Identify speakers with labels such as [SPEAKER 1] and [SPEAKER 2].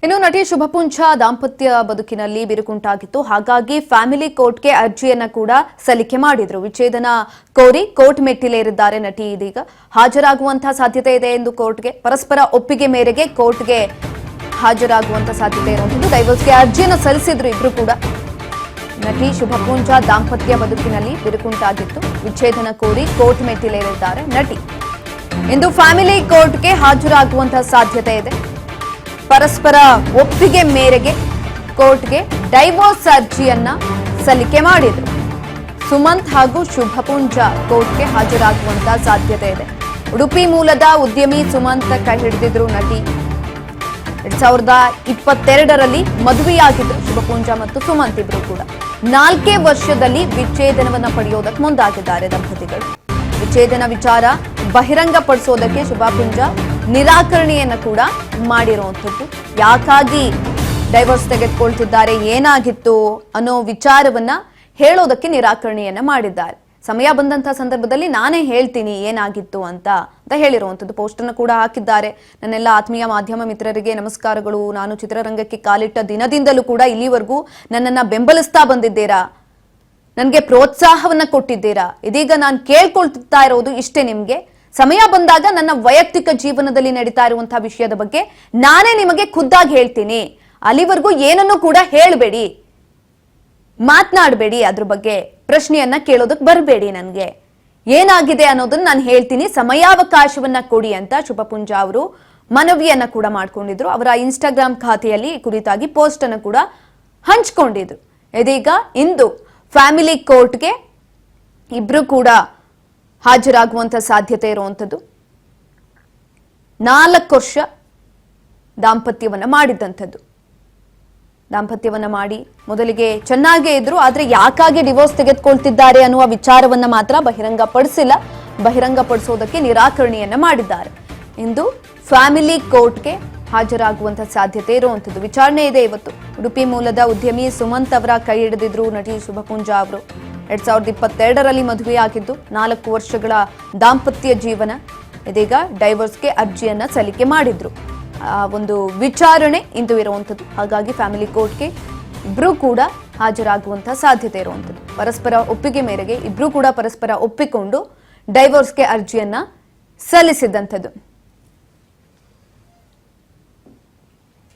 [SPEAKER 1] ಇನ್ನು ನಟಿ ಶುಭಪುಂಜ ದಾಂಪತ್ಯ ಬದುಕಿನಲ್ಲಿ ಬಿರುಕುಂಟಾಗಿತ್ತು. ಹಾಗಾಗಿ ಫ್ಯಾಮಿಲಿ ಕೋರ್ಟ್ಗೆ ಅರ್ಜಿಯನ್ನ ಕೂಡ ಸಲ್ಲಿಕೆ ಮಾಡಿದ್ರು. ವಿಚ್ಛೇದನ ಕೋರಿ ಕೋರ್ಟ್ ಮೆಟ್ಟಿಲೇರಿದ್ದಾರೆ ನಟಿ. ಇದೀಗ ಹಾಜರಾಗುವಂತಹ ಸಾಧ್ಯತೆ ಇದೆ ಎಂದು ಕೋರ್ಟ್ಗೆ ಪರಸ್ಪರ ಒಪ್ಪಿಗೆ ಮೇರೆಗೆ ಕೋರ್ಟ್ಗೆ ಹಾಜರಾಗುವಂತಹ ಸಾಧ್ಯತೆ ಇರುವಂತದ್ದು. ಡೈವೋರ್ಸ್ಗೆ ಅರ್ಜಿಯನ್ನು ಸಲ್ಲಿಸಿದ್ರು ಇಬ್ರು ಕೂಡ. ನಟಿ ಶುಭಪುಂಜ ದಾಂಪತ್ಯ ಬದುಕಿನಲ್ಲಿ ಬಿರುಕುಂಟಾಗಿತ್ತು. ವಿಚ್ಛೇದನ ಕೋರಿ ಕೋರ್ಟ್ ಮೆಟ್ಟಿಲೇರಿದ್ದಾರೆ ನಟಿ. ಇಂದು ಫ್ಯಾಮಿಲಿ ಕೋರ್ಟ್ಗೆ ಹಾಜರಾಗುವಂತಹ ಸಾಧ್ಯತೆ ಇದೆ. ಪರಸ್ಪರ ಒಪ್ಪಿಗೆ ಮೇರೆಗೆ ಕೋರ್ಟ್ಗೆ ಡೈವೋರ್ಸ್ ಅರ್ಜಿಯನ್ನ ಸಲ್ಲಿಕೆ ಮಾಡಿದ್ರು. ಸುಮಂತ್ ಹಾಗೂ ಶುಭಪುಂಜ ಕೋರ್ಟ್ಗೆ ಹಾಜರಾಗುವಂತಹ ಸಾಧ್ಯತೆ ಇದೆ. ಉಡುಪಿ ಮೂಲದ ಉದ್ಯಮಿ ಸುಮಂತ್ ಕೈ ಹಿಡಿದಿದ್ರು ನಟಿ. 2022ರಲ್ಲಿ ಮದುವೆಯಾಗಿದ್ರು ಶುಭಪುಂಜ ಮತ್ತು ಸುಮಂತ್ ಇಬ್ರು ಕೂಡ. 4 ವರ್ಷದಲ್ಲಿ ವಿಚ್ಛೇದನವನ್ನ ಪಡೆಯೋದಕ್ಕೆ ಮುಂದಾಗಿದ್ದಾರೆ ದಂಪತಿಗಳು. ವಿಚ್ಛೇದನ ವಿಚಾರ ಬಹಿರಂಗಪಡಿಸೋದಕ್ಕೆ ಶುಭಪುಂಜ ನಿರಾಕರಣೆಯನ್ನ ಕೂಡ ಮಾಡಿರುವಂಥದ್ದು. ಯಾಕಾಗಿ ಡೈವೋರ್ಸ್ ತೆಗೆದುಕೊಳ್ತಿದ್ದಾರೆ, ಏನಾಗಿತ್ತು ಅನ್ನೋ ವಿಚಾರವನ್ನ ಹೇಳೋದಕ್ಕೆ ನಿರಾಕರಣೆಯನ್ನ ಮಾಡಿದ್ದಾರೆ. ಸಮಯ ಬಂದಂತಹ ಸಂದರ್ಭದಲ್ಲಿ ನಾನೇ ಹೇಳ್ತೀನಿ ಏನಾಗಿತ್ತು ಅಂತ ಹೇಳಿರುವಂಥದ್ದು. ಪೋಸ್ಟ್ ಅನ್ನು ಕೂಡ ಹಾಕಿದ್ದಾರೆ. ನನ್ನೆಲ್ಲ ಆತ್ಮೀಯ ಮಾಧ್ಯಮ ಮಿತ್ರರಿಗೆ ನಮಸ್ಕಾರಗಳು. ನಾನು ಚಿತ್ರರಂಗಕ್ಕೆ ಕಾಲಿಟ್ಟ ದಿನದಿಂದಲೂ ಕೂಡ ಇಲ್ಲಿವರೆಗೂ ನನ್ನನ್ನ ಬೆಂಬಲಿಸ್ತಾ ಬಂದಿದ್ದೀರಾ, ನನಗೆ ಪ್ರೋತ್ಸಾಹವನ್ನ ಕೊಟ್ಟಿದ್ದೀರಾ. ಇದೀಗ ನಾನು ಕೇಳ್ಕೊಳ್ತಾ ಇರೋದು ಇಷ್ಟೇ, ನಿಮ್ಗೆ ಸಮಯ ಬಂದಾಗ ನನ್ನ ವೈಯಕ್ತಿಕ ಜೀವನದಲ್ಲಿ ನಡೀತಾ ಇರುವಂತಹ ವಿಷಯದ ಬಗ್ಗೆ ನಾನೇ ನಿಮಗೆ ಖುದ್ದಾಗಿ ಹೇಳ್ತೀನಿ. ಅಲ್ಲಿವರೆಗೂ ಏನನ್ನೂ ಕೂಡ ಹೇಳಬೇಡಿ, ಮಾತನಾಡಬೇಡಿ, ಅದ್ರ ಬಗ್ಗೆ ಪ್ರಶ್ನೆಯನ್ನ ಕೇಳೋದಕ್ಕೆ ಬರಬೇಡಿ. ನನಗೆ ಏನಾಗಿದೆ ಅನ್ನೋದನ್ನ ನಾನು ಹೇಳ್ತೀನಿ, ಸಮಯಾವಕಾಶವನ್ನ ಕೊಡಿ ಅಂತ ಶುಭಪುಂಜ ಅವರು ಮನವಿಯನ್ನ ಕೂಡ ಮಾಡ್ಕೊಂಡಿದ್ರು. ಅವರ ಇನ್ಸ್ಟಾಗ್ರಾಮ್ ಖಾತೆಯಲ್ಲಿ ಕುರಿತಾಗಿ ಪೋಸ್ಟ್ ಅನ್ನು ಕೂಡ ಹಂಚಿಕೊಂಡಿದ್ರು. ಇದೀಗ ಇಂದು ಫ್ಯಾಮಿಲಿ ಕೋರ್ಟ್ಗೆ ಇಬ್ರು ಕೂಡ ಹಾಜರಾಗುವಂತ ಸಾಧ್ಯತೆ ಇರುವಂಥದ್ದು. 4 ವರ್ಷ ದಾಂಪತ್ಯವನ್ನ ಮಾಡಿದ್ದಂಥದ್ದು. ದಾಂಪತ್ಯವನ್ನ ಮಾಡಿ ಮೊದಲಿಗೆ ಚೆನ್ನಾಗೇ ಇದ್ರು. ಆದ್ರೆ ಯಾಕಾಗಿ ಡಿವೋರ್ಸ್ ತೆಗೆದುಕೊಳ್ತಿದ್ದಾರೆ ಅನ್ನುವ ವಿಚಾರವನ್ನ ಮಾತ್ರ ಬಹಿರಂಗಪಡಿಸಿಲ್ಲ. ಬಹಿರಂಗಪಡಿಸೋದಕ್ಕೆ ನಿರಾಕರಣೆಯನ್ನ ಮಾಡಿದ್ದಾರೆ. ಇಂದು ಫ್ಯಾಮಿಲಿ ಕೋರ್ಟ್ಗೆ ಹಾಜರಾಗುವಂತಹ ಸಾಧ್ಯತೆ ಇರುವಂಥದ್ದು. ವಿಚಾರಣೆ ಇದೆ ಇವತ್ತು. ಉಡುಪಿ ಮೂಲದ ಉದ್ಯಮಿ ಸುಮಂತ್ ಅವರ ಕೈ ಹಿಡಿದಿದ್ರು ನಟಿ ಶುಭಪುಂಜ ಅವರು. 2022ರಲ್ಲಿ ಮದುವೆಯಾಗಿದ್ದು 4 ವರ್ಷಗಳ ದಾಂಪತ್ಯ ಜೀವನ. ಇದೀಗ ಡೈವೋರ್ಸ್ಗೆ ಅರ್ಜಿಯನ್ನ ಸಲ್ಲಿಕೆ ಮಾಡಿದ್ರು. ಒಂದು ವಿಚಾರಣೆ ಇಂದು ಇರುವಂಥದ್ದು. ಹಾಗಾಗಿ ಫ್ಯಾಮಿಲಿ ಕೋರ್ಟ್ಗೆ ಇಬ್ರು ಕೂಡ ಹಾಜರಾಗುವಂತಹ ಸಾಧ್ಯತೆ ಇರುವಂಥದ್ದು. ಪರಸ್ಪರ ಒಪ್ಪಿಗೆ ಮೇರೆಗೆ ಇಬ್ರು ಕೂಡ ಪರಸ್ಪರ ಒಪ್ಪಿಕೊಂಡು ಡೈವೋರ್ಸ್ಗೆ ಅರ್ಜಿಯನ್ನ ಸಲ್ಲಿಸಿದ್ದಂಥದ್ದು.